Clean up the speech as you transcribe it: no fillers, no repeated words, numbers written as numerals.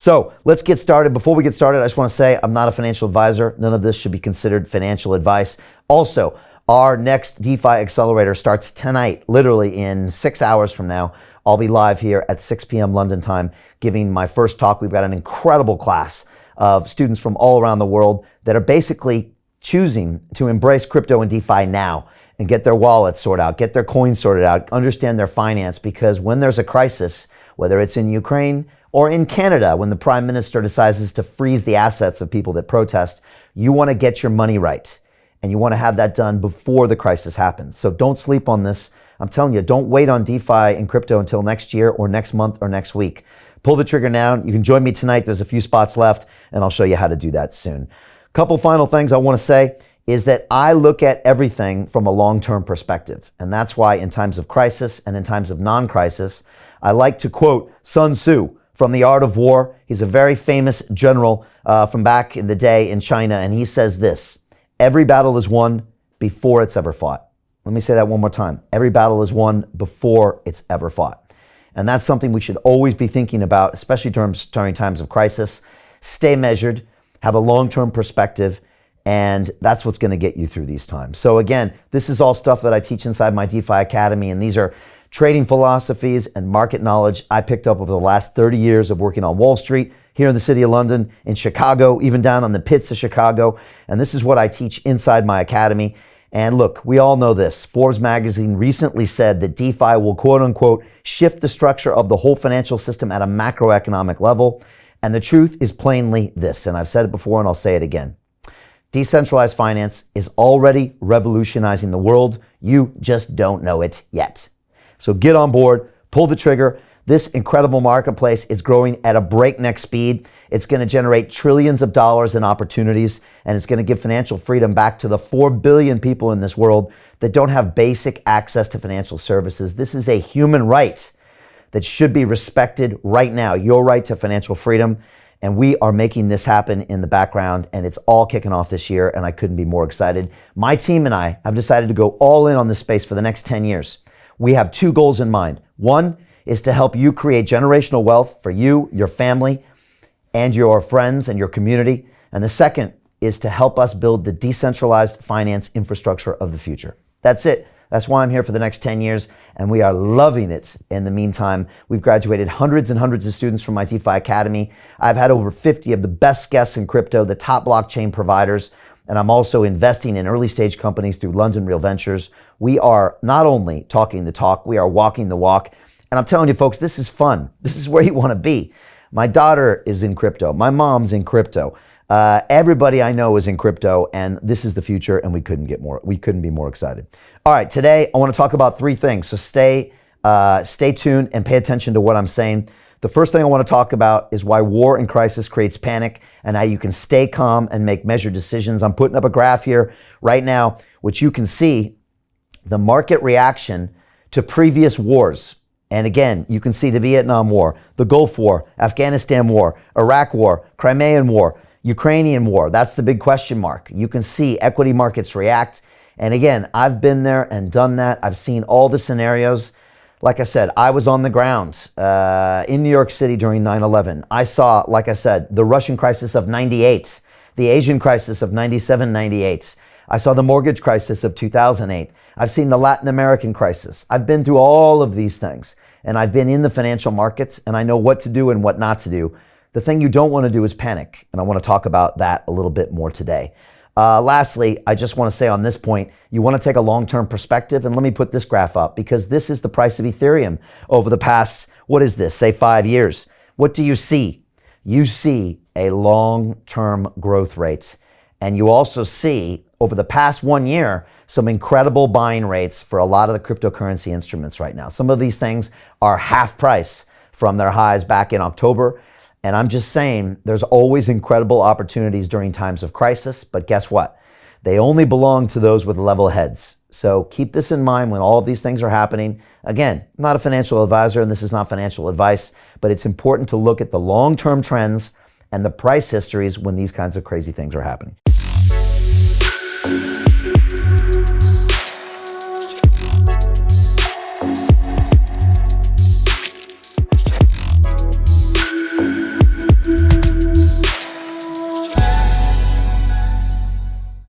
So let's get started. Before we get started, I just want to say I'm not a financial advisor. None of this should be considered financial advice. Also, our next DeFi Accelerator starts tonight, literally in 6 hours from now. I'll be live here at 6 p.m. London time, giving my first talk. We've got an incredible class of students from all around the world that are basically choosing to embrace crypto and DeFi now and get their wallets sorted out, get their coins sorted out, understand their finance, because when there's a crisis, whether it's in Ukraine or in Canada, when the Prime Minister decides to freeze the assets of people that protest, you want to get your money right. And you want to have that done before the crisis happens. So don't sleep on this. I'm telling you, don't wait on DeFi and crypto until next year or next month or next week. Pull the trigger now. You can join me tonight. There's a few spots left, and I'll show you how to do that soon. A couple final things I want to say is that I look at everything from a long-term perspective. And that's why in times of crisis and in times of non-crisis, I like to quote Sun Tzu from The Art of War. He's a very famous general from back in the day in China. And he says this: every battle is won before it's ever fought. Let me say that one more time. Every battle is won before it's ever fought. And that's something we should always be thinking about, especially during times of crisis. Stay measured, have a long-term perspective, and that's what's going to get you through these times. So again, this is all stuff that I teach inside my DeFi Academy, and these are trading philosophies and market knowledge I picked up over the last 30 years of working on Wall Street, here in the city of London, in Chicago, even down on the pits of Chicago. And this is what I teach inside my academy. And look, we all know this. Forbes magazine recently said that DeFi will, quote unquote, shift the structure of the whole financial system at a macroeconomic level. And the truth is plainly this, and I've said it before and I'll say it again. Decentralized finance is already revolutionizing the world. You just don't know it yet. So get on board, pull the trigger. This incredible marketplace is growing at a breakneck speed. It's going to generate trillions of dollars in opportunities, and it's going to give financial freedom back to the 4 billion people in this world that don't have basic access to financial services. This is a human right that should be respected right now, your right to financial freedom. And we are making this happen in the background, and it's all kicking off this year, and I couldn't be more excited. My team and I have decided to go all in on this space for the next 10 years. We have two goals in mind. One is to help you create generational wealth for you, your family, and your friends and your community. And the second is to help us build the decentralized finance infrastructure of the future. That's it. That's why I'm here for the next 10 years, and we are loving it. In the meantime, we've graduated hundreds and hundreds of students from my DeFi Academy. I've had over 50 of the best guests in crypto, the top blockchain providers, and I'm also investing in early stage companies through London Real Ventures. We are not only talking the talk, we are walking the walk. And I'm telling you folks, this is fun. This is where you want to be. My daughter is in crypto. My mom's in crypto. Everybody I know is in crypto, and this is the future, and we couldn't be more excited. All right, today I want to talk about three things. So stay tuned and pay attention to what I'm saying. The first thing I want to talk about is why war and crisis creates panic and how you can stay calm and make measured decisions. I'm putting up a graph here right now, which you can see the market reaction to previous wars. And again, you can see the Vietnam War, the Gulf War, Afghanistan War, Iraq War, Crimean War, Ukrainian War. That's the big question mark. You can see equity markets react. And again, I've been there and done that. I've seen all the scenarios. Like I said, I was on the ground in New York City during 9/11. I saw, like I said, the Russian crisis of 98, the Asian crisis of 97, 98. I saw the mortgage crisis of 2008. I've seen the Latin American crisis. I've been through all of these things, and I've been in the financial markets, and I know what to do and what not to do. The thing you don't want to do is panic, and I want to talk about that a little bit more today. Lastly, I just want to say on this point, you want to take a long-term perspective, and let me put this graph up, because this is the price of Ethereum over the past, what is this, say 5 years. What do you see? You see a long-term growth rate, and you also see over the past 1 year, some incredible buying rates for a lot of the cryptocurrency instruments right now. Some of these things are half price from their highs back in October. And I'm just saying, there's always incredible opportunities during times of crisis, but guess what? They only belong to those with level heads. So keep this in mind when all of these things are happening. Again, I'm not a financial advisor, and this is not financial advice, but it's important to look at the long-term trends and the price histories when these kinds of crazy things are happening.